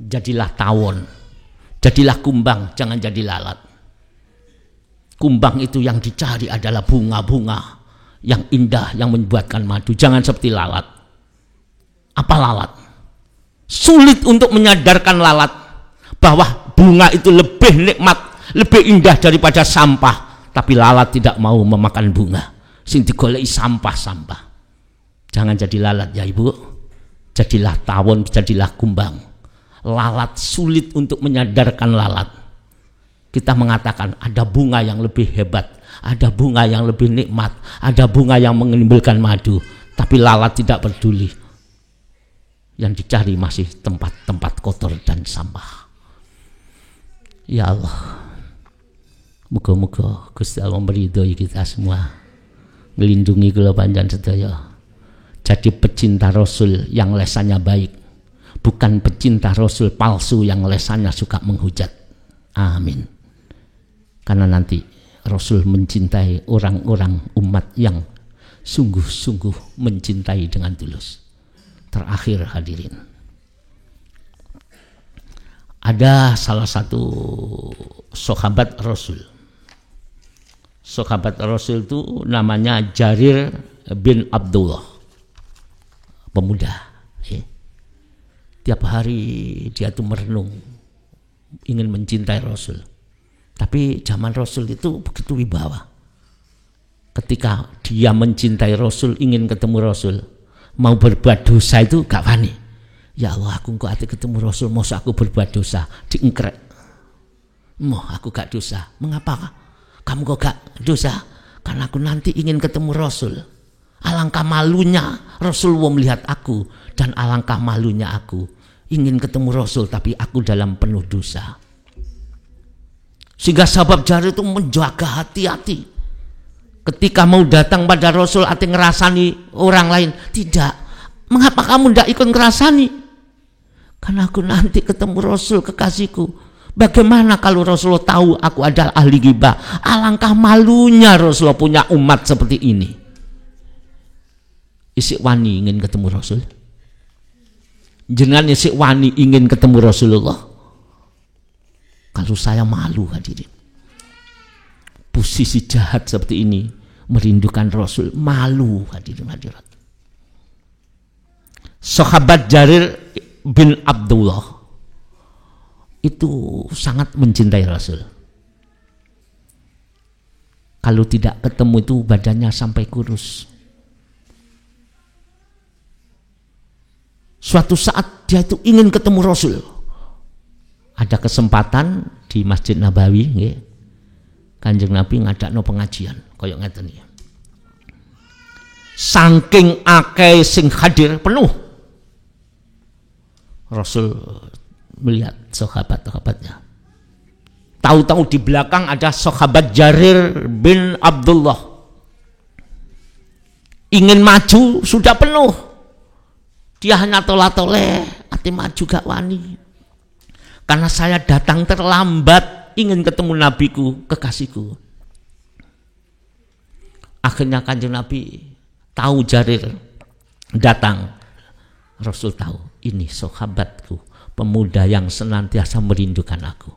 jadilah tawon. Jadilah kumbang, jangan jadi lalat. Kumbang itu yang dicari adalah bunga-bunga yang indah, yang membuatkan madu. Jangan seperti lalat. Apa lalat? Sulit untuk menyadarkan lalat bahwa bunga itu lebih nikmat, lebih indah daripada sampah. Tapi lalat tidak mau memakan bunga, sing digoleki sampah-sampah. Jangan jadi lalat ya ibu. Jadilah tawon, jadilah kumbang. Lalat sulit untuk menyadarkan lalat. Kita mengatakan ada bunga yang lebih hebat, ada bunga yang lebih nikmat, ada bunga yang menimbulkan madu. Tapi lalat tidak peduli. Yang dicari masih tempat-tempat kotor dan sampah. Ya Allah, muga-muga Gusti Allah meridhoi kita semua, ngelindungi kula panjenengan sedaya. Jadi pecinta Rasul yang lesannya baik, bukan pecinta Rasul palsu yang lesannya suka menghujat. Amin. Karena nanti Rasul mencintai orang-orang umat yang sungguh-sungguh mencintai dengan tulus. Terakhir hadirin, ada salah satu sahabat Rasul. Sahabat Rasul itu namanya Jarir bin Abdullah, pemuda. Tiap hari dia tuh merenung, ingin mencintai Rasul. Tapi zaman Rasul itu begitu wibawa. Ketika dia mencintai Rasul, ingin ketemu Rasul, mau berbuat dosa itu gak wani. Ya Allah, aku kok ati ketemu Rasul, masa aku berbuat dosa, diengkrek. Moh, aku gak dosa. Mengapa kamu kok gak dosa? Karena aku nanti ingin ketemu Rasul. Alangkah malunya Rasulullah melihat aku, dan alangkah malunya aku ingin ketemu Rasul tapi aku dalam penuh dosa. Sehingga sahabat Jarir itu menjaga hati-hati. Ketika mau datang pada Rasul, ati ngerasani orang lain. Tidak. Mengapa kamu tidak ikut ngerasani? Karena aku nanti ketemu Rasul kekasihku. Bagaimana kalau Rasulullah tahu aku adalah ahli ghibah? Alangkah malunya Rasulullah punya umat seperti ini. Isik wani ingin ketemu Rasul? Jenengan isik wani ingin ketemu Rasulullah? Kalau saya malu hadirin. Posisi jahat seperti ini, merindukan Rasul, malu hadirin hadirat. Sahabat Jarir bin Abdullah itu sangat mencintai Rasul. Kalau tidak ketemu itu badannya sampai kurus. Suatu saat dia itu ingin ketemu Rasul. Ada kesempatan di Masjid Nabawi, nggih. Kanjeng Nabi ngadakno pengajian kaya ngeten iki. Saking akeh sing hadir penuh. Rasul melihat sahabat-sahabatnya. Tahu-tahu di belakang ada sahabat Jarir bin Abdullah. Ingin maju sudah penuh. Dia hanya tolak-toleh, ati maju gak wani. Karena saya datang terlambat, ingin ketemu nabiku, kekasihku. Akhirnya Kanjeng Nabi tahu Jarir datang. Rasul tahu, ini sahabatku, pemuda yang senantiasa merindukan aku.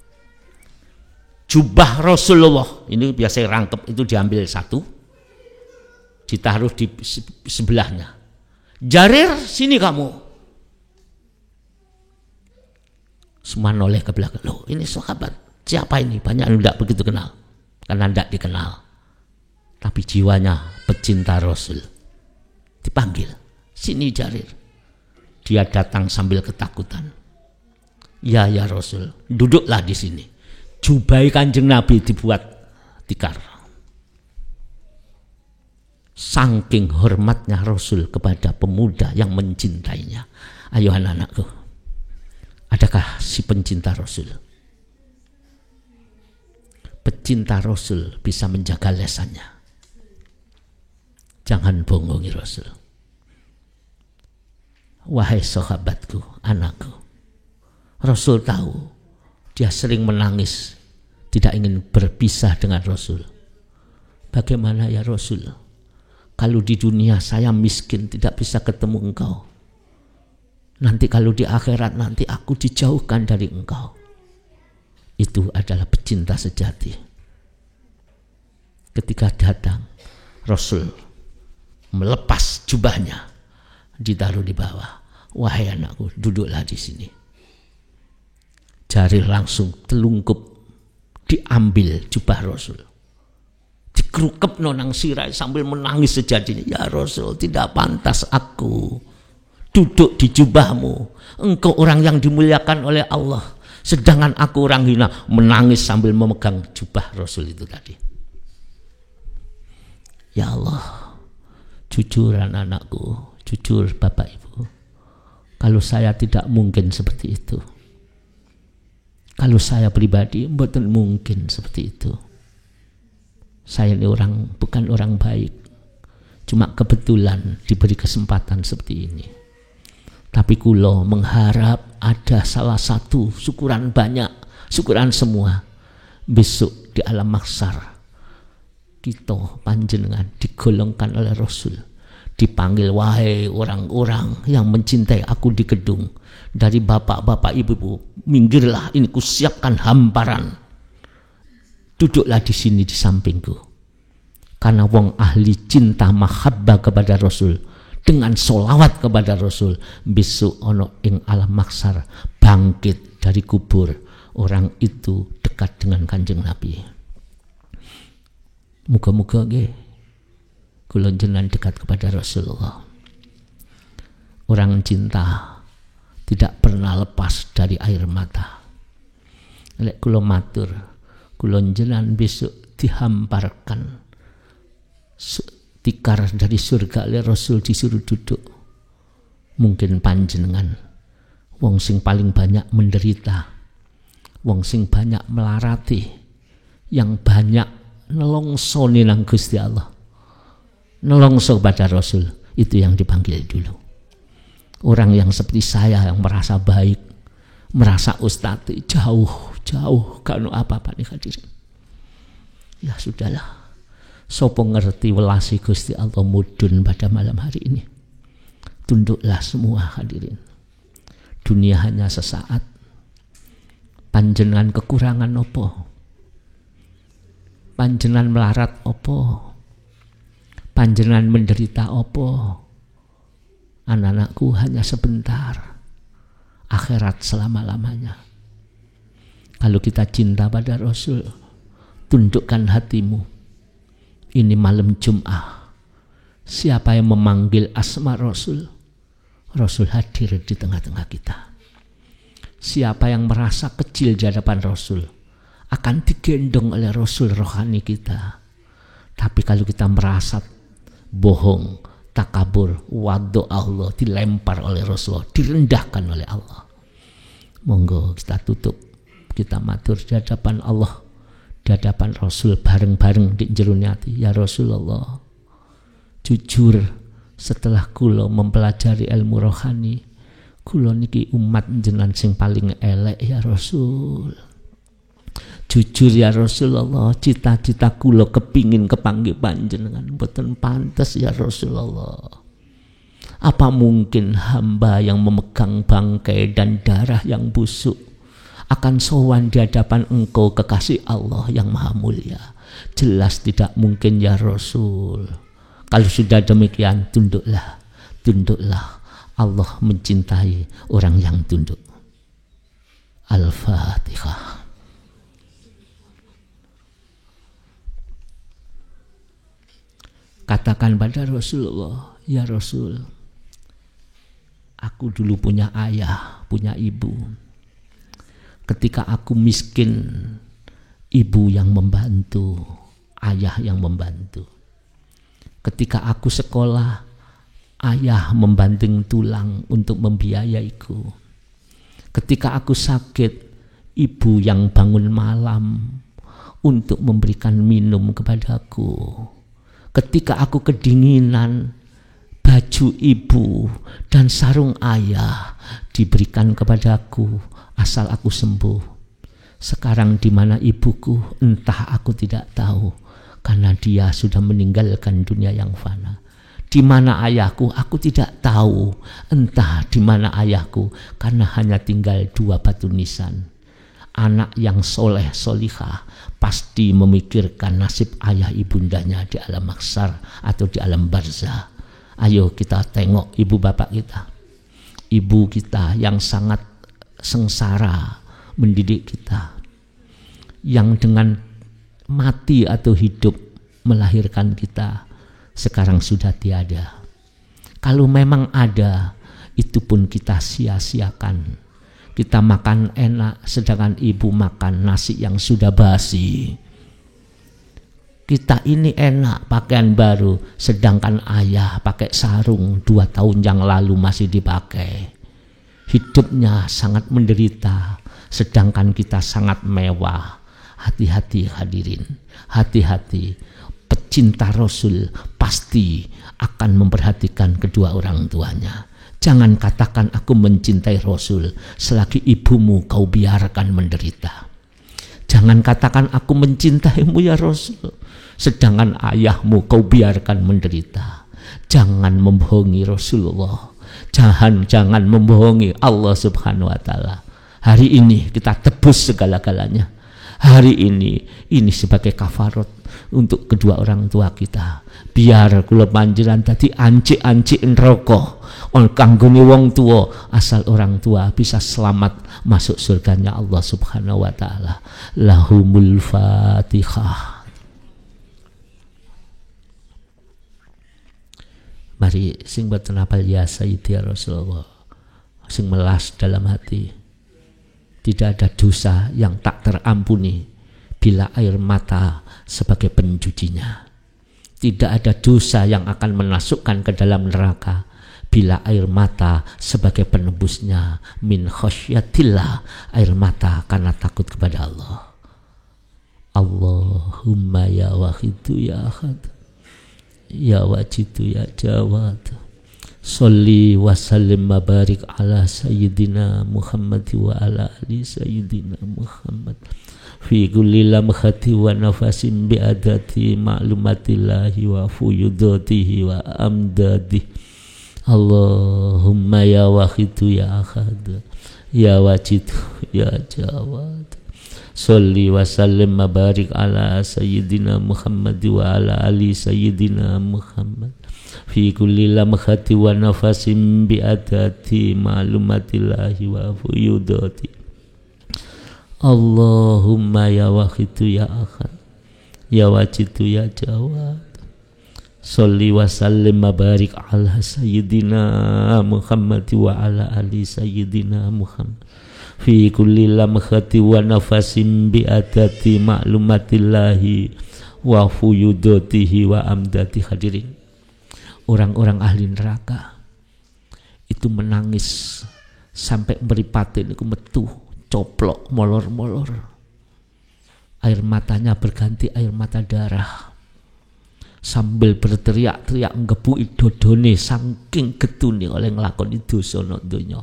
Jubah Rasulullah, ini biasa rangkep itu diambil satu, ditaruh di sebelahnya. Jarir, sini kamu. Semua noleh ke belakang. Loh, ini sahabat. Siapa ini? Banyak yang tidak begitu kenal. Karena tidak dikenal. Tapi jiwanya pecinta Rasul. Dipanggil. Sini Jarir. Dia datang sambil ketakutan. Ya Rasul. Duduklah di sini. Jubai Kanjeng Nabi dibuat tikar. Saking hormatnya Rasul kepada pemuda yang mencintainya. Ayo anak-anakku. Adakah si pencinta Rasul? Pecinta Rasul bisa menjaga lesannya. Jangan bohongi Rasul. Wahai sahabatku, anakku. Rasul tahu dia sering menangis, tidak ingin berpisah dengan Rasul. Bagaimana ya Rasul? Kalau di dunia saya miskin, tidak bisa ketemu engkau. Nanti kalau di akhirat nanti aku dijauhkan dari engkau. itu adalah pecinta sejati. Ketika datang, Rasul melepas jubahnya, ditaruh di bawah. Wahai anakku, duduklah di sini. Jari langsung telungkup, diambil jubah Rasul. Dikerukep nonang sirai sambil menangis sejadinya. Ya Rasul, tidak pantas aku duduk di jubahmu. Engkau orang yang dimuliakan oleh Allah, sedangkan aku orang hina. Menangis sambil memegang jubah Rasul itu tadi. Ya Allah, jujur anakku, jujur Bapak Ibu, kalau saya tidak mungkin seperti itu. Kalau saya pribadi bukan mungkin seperti itu. Saya ini bukan orang baik, cuma kebetulan diberi kesempatan seperti ini. Tapi kulo mengharap ada salah satu syukuran banyak, syukuran semua. Besok di alam mahsyar kita panjenengan digolongkan oleh Rasul, dipanggil, wahai orang-orang yang mencintai aku di gedung, dari bapak-bapak ibu-ibu, minggirlah, ini kusiapkan hamparan, duduklah di sini di sampingku. Karena wong ahli cinta mahabbah kepada Rasul, dengan solawat kepada Rasul, besok ono ing alam mahsyar bangkit dari kubur, orang itu dekat dengan Kanjeng Nabi. Muga-muga nggih kula jenengan dekat kepada Rasulullah. Orang cinta tidak pernah lepas dari air mata. Lek kula matur, kula jenengan besok dihamparkan tikar dari surga oleh Rasul, disuruh duduk. Mungkin panjenengan wong sing paling banyak menderita, wong sing banyak melarati, yang banyak nelongso nang Gusti Allah, nelongso pada Rasul, itu yang dipanggil dulu. Orang yang seperti saya yang merasa baik, merasa ustadz, jauh kalau apa-apa nih hadirin. Ya sudahlah, sopo ngerti welasi Gusti Allah mudun pada malam hari ini. Tunduklah semua hadirin. Dunia hanya sesaat. Panjenengan kekurangan opo? Panjenengan melarat opo? Panjenengan menderita opo? Anak-anakku hanya sebentar, akhirat selama-lamanya. Kalau kita cinta pada Rasul, tundukkan hatimu. Ini malam Jum'ah. Siapa yang memanggil asma Rasul, Rasul hadir di tengah-tengah kita. Siapa yang merasa kecil di hadapan Rasul, akan digendong oleh Rasul rohani kita. Tapi kalau kita merasa bohong, takabur, wado Allah, dilempar oleh Rasulullah, direndahkan oleh Allah. Monggo kita tutup, kita matur di hadapan Allah, di hadapan Rasul, bareng-bareng di jero ati. Ya Rasulullah, jujur setelah kula mempelajari ilmu rohani, kula niki umat jenengan sing paling elek ya Rasul. Jujur ya Rasulullah, cita-cita kula kepingin kepanggih panjenengan, mboten pantes ya Rasulullah. Apa mungkin hamba yang memegang bangkai dan darah yang busuk akan sowan di hadapan engkau kekasih Allah yang maha mulia? Jelas tidak mungkin ya Rasul. Kalau sudah demikian, tunduklah, tunduklah. Allah mencintai orang yang tunduk. Al-Fatihah. Katakan pada Rasulullah, ya Rasul, aku dulu punya ayah, punya ibu. Ketika aku miskin, ibu yang membantu, ayah yang membantu. Ketika aku sekolah, ayah membanting tulang untuk membiayaiku. Ketika aku sakit, ibu yang bangun malam untuk memberikan minum kepadaku. Ketika aku kedinginan, baju ibu dan sarung ayah diberikan kepadaku asal aku sembuh. Sekarang di mana ibuku, entah aku tidak tahu, karena dia sudah meninggalkan dunia yang fana. Di mana ayahku, aku tidak tahu, entah di mana ayahku, karena hanya tinggal 2 batu nisan. Anak yang soleh solihah pasti memikirkan nasib ayah ibundanya di alam mahsyar atau di alam barzah. Ayo kita tengok ibu bapak kita, ibu kita yang sangat sengsara mendidik kita, yang dengan mati atau hidup melahirkan kita, sekarang sudah tiada. Kalau memang ada, itu pun kita sia-siakan. Kita makan enak, sedangkan ibu makan nasi yang sudah basi. Kita ini enak pakaian baru, sedangkan ayah pakai sarung 2 tahun yang lalu masih dipakai. Hidupnya sangat menderita, sedangkan kita sangat mewah. Hati-hati hadirin, hati-hati. Pecinta Rasul pasti akan memperhatikan kedua orang tuanya. Jangan katakan aku mencintai Rasul selagi ibumu kau biarkan menderita. Jangan katakan aku mencintaimu ya Rasul, sedangkan ayahmu kau biarkan menderita. Jangan membohongi Rasulullah. Jangan membohongi Allah Subhanahu wa taala. Hari ini kita tebus segala-galanya. Hari ini sebagai kafarat untuk kedua orang tua kita. Biar kula panjenengan dadi ancik-ancik neraka kanggone wong tua, asal orang tua bisa selamat masuk surganya Allah Subhanahu wa taala. Lahumul Fatihah. Mari sing boten apal ya Sayyidi Rasulullah, sing melas dalam hati. Tidak ada dosa yang tak terampuni bila air mata sebagai pencucinya. Tidak ada dosa yang akan memasukkan ke dalam neraka bila air mata sebagai penebusnya. Min khosyatillah, air mata karena takut kepada Allah. Allahumma ya wahidu ya ahad, ya wajidu ya jawad, sholli wa sallim wa barik ala sayyidina Muhammad wa ala ali sayyidina Muhammad fi kulli lamhati wa nafasin bi adati ma'lumatillahi wa fuyudatihi wa amdadihi. Allahumma ya wahidu ya ahad, ya wajidu ya jawad, sholli wa sallim wa barik ala sayyidina Muhammad wa ala ali sayyidina Muhammad fi kulli lamhati wa nafasin bi adati ma'lumatillahi wa fuyudati. Allahumma ya wahidu ya ahad, ya wajidu ya jawad, sholli wa sallim wa barik ala sayyidina Muhammad wa ala ali sayyidina Muhammad fi kulli lamhati wa nafasin bi adati ma'lumatillahi wa fuyudatihi wa amdati. Hadirin, orang-orang ahli neraka itu menangis sampai meripatin iku metu, coplok, molor-molor. Air matanya berganti air mata darah. Sambil berteriak-teriak nggebuki dodone saking getune oleh nglakoni dosa nang donya.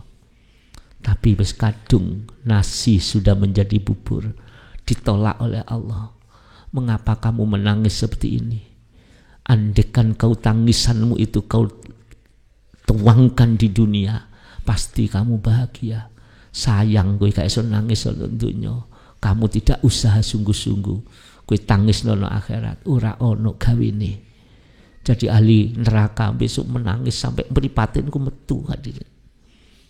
Tapi wis kadung nasi sudah menjadi bubur, ditolak oleh Allah. Mengapa kamu menangis seperti ini? Andekan kau tangisanmu itu kau tuangkan di dunia, pasti kamu bahagia. Sayang kowe gak iso nangis nang donya. Kamu tidak usaha sungguh-sungguh. Kowe tangis nang akhirat ora ono gawene. Jadi ahli neraka besok menangis sampai mripatin ku metu hadirin.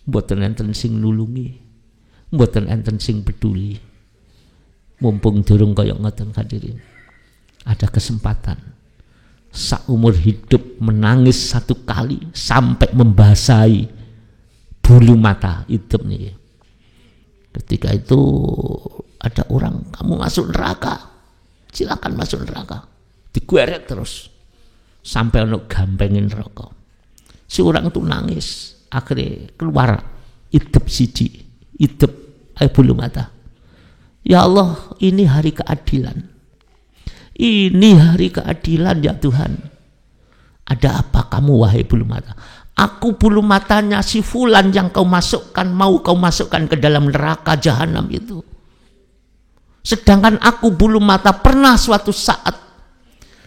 Mboten enten sing nulungi, mboten enten sing peduli. Mumpung durung kaya ngoten hadirin, ada kesempatan saumur hidup menangis 1 kali sampai membasahi bulu mata hitam nih. Ketika itu ada orang, kamu masuk neraka, silakan masuk neraka, digeret terus sampai ono gampengin neraka. Si orang itu nangis, akhirnya keluar idep siji, idep air bulu mata. Ya Allah, ini hari keadilan. Ini hari keadilan ya Tuhan. Ada apa kamu wahai bulu mata? Aku bulu matanya si fulan yang kau masukkan, mau kau masukkan ke dalam neraka jahanam itu. Sedangkan aku bulu mata pernah suatu saat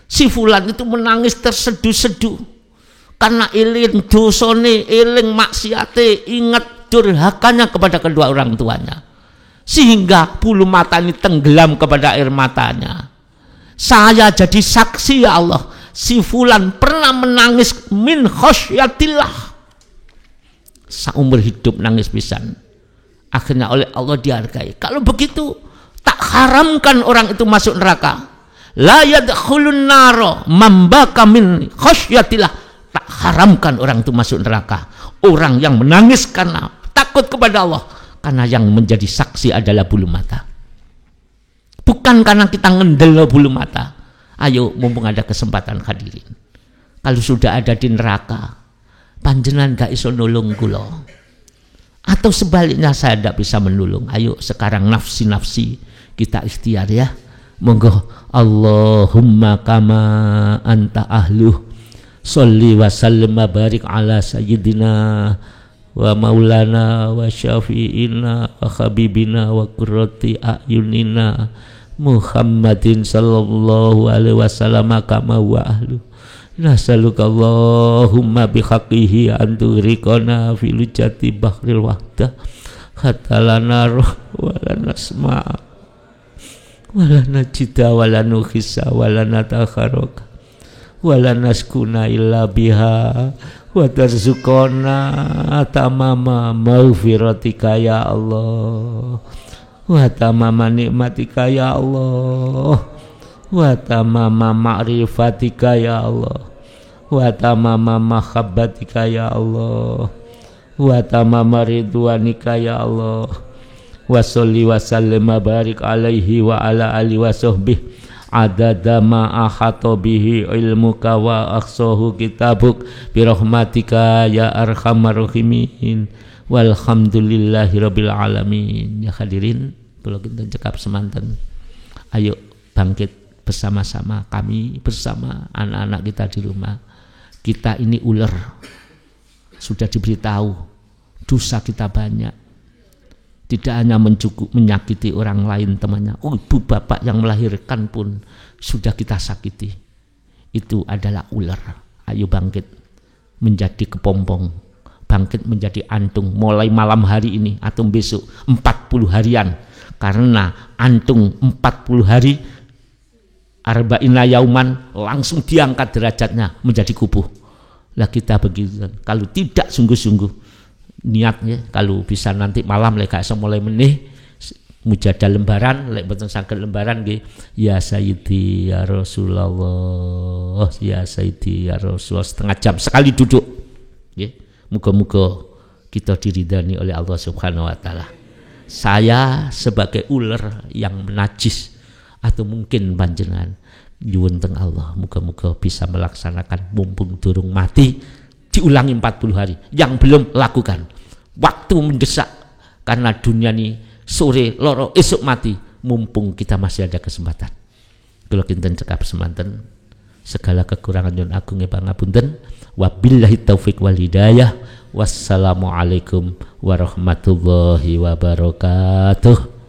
si fulan itu menangis terseduh-seduh karena iling dosone, iling maksiate, ingat durhakanya kepada kedua orang tuanya. sehingga bulu mata ini tenggelam kepada air matanya. Saya jadi saksi ya Allah, si fulan pernah menangis min khosyatillah, seumur hidup nangis pisan, akhirnya oleh Allah dihargai. Kalau begitu tak haramkan orang itu masuk neraka. La yadkhulun naro mambaka min khosyatillah, tak haramkan orang itu masuk neraka. Orang yang menangis karena takut kepada Allah, karena yang menjadi saksi adalah bulu mata, bukan karena kita ngendel bulu mata. Ayo mumpung ada kesempatan hadirin, kalau sudah ada di neraka panjenengan gak iso nulung kula, atau sebaliknya saya tidak bisa menolong, ayo sekarang nafsi-nafsi kita ikhtiar ya. Monggo Allahumma kama anta ahluh sholli wa sallim wa barik ala sayyidina wa maulana wa syafi'ina wa habibina wa qurrati a'yunina Muhammadin sallallahu alaihi wasallam kama wa ahlu. Nasaluka Allahumma bihaqqihi anturiqana fil jati bahril wahdah hatta lana roh wa lana sma' wa lana jida wa lana khisa wa lana takharoka wa lana skuna illa biha wa tarzuqana tamama maghfiratika ya Allah, wa tamama nikmatika ya Allah, wa tamama ma'rifatika ya Allah, wa tamama mahabbatika ya Allah, wa tamama ridwanika ya Allah. Wa sholli wa sallim wa barik alaihi wa ala alihi wa sahbihi adada ma ahata bihi ilmuka wa aqsahu kitabuk birahmatika ya arhamar rahimin walhamdulillahi rabbil alamin. Ya hadirin, kalau kita cekap semanten, ayo bangkit bersama-sama, kami bersama anak-anak kita di rumah. Kita ini ular, sudah diberitahu dosa kita banyak, tidak hanya menyakiti orang lain temannya, ibu bapak yang melahirkan pun sudah kita sakiti. Itu adalah ular. Ayo bangkit menjadi kepompong, bangkit menjadi antung mulai malam hari ini atau besok 40 harian, karena antung 40 hari arba'ina yauman langsung diangkat derajatnya menjadi kubuh. Lah kita begitu, kalau tidak sungguh-sungguh niatnya, kalau bisa nanti malam lek gak iso mulai meneh mujadah lembaran, lek mboten saged lembaran nggih, ya sayyidi ya Rasulullah, ya sayyidi ya Rasulullah, setengah jam sekali duduk nggih. Muga-muga kita diridani oleh Allah Subhanahu wa taala. Saya sebagai ular yang najis atau mungkin panjenengan nyuwun teng Allah, muga-muga bisa melaksanakan mumpung durung mati, diulangi 40 hari. Yang belum lakukan, waktu mendesak, karena dunia ini sore loro esok mati, mumpung kita masih ada kesempatan. Kalau kinten cekap semanten, segala kekurangan nyuwun agung pangapunten. Wabillahi taufik wal hidayah. Wassalamualaikum warahmatullahi wabarakatuh.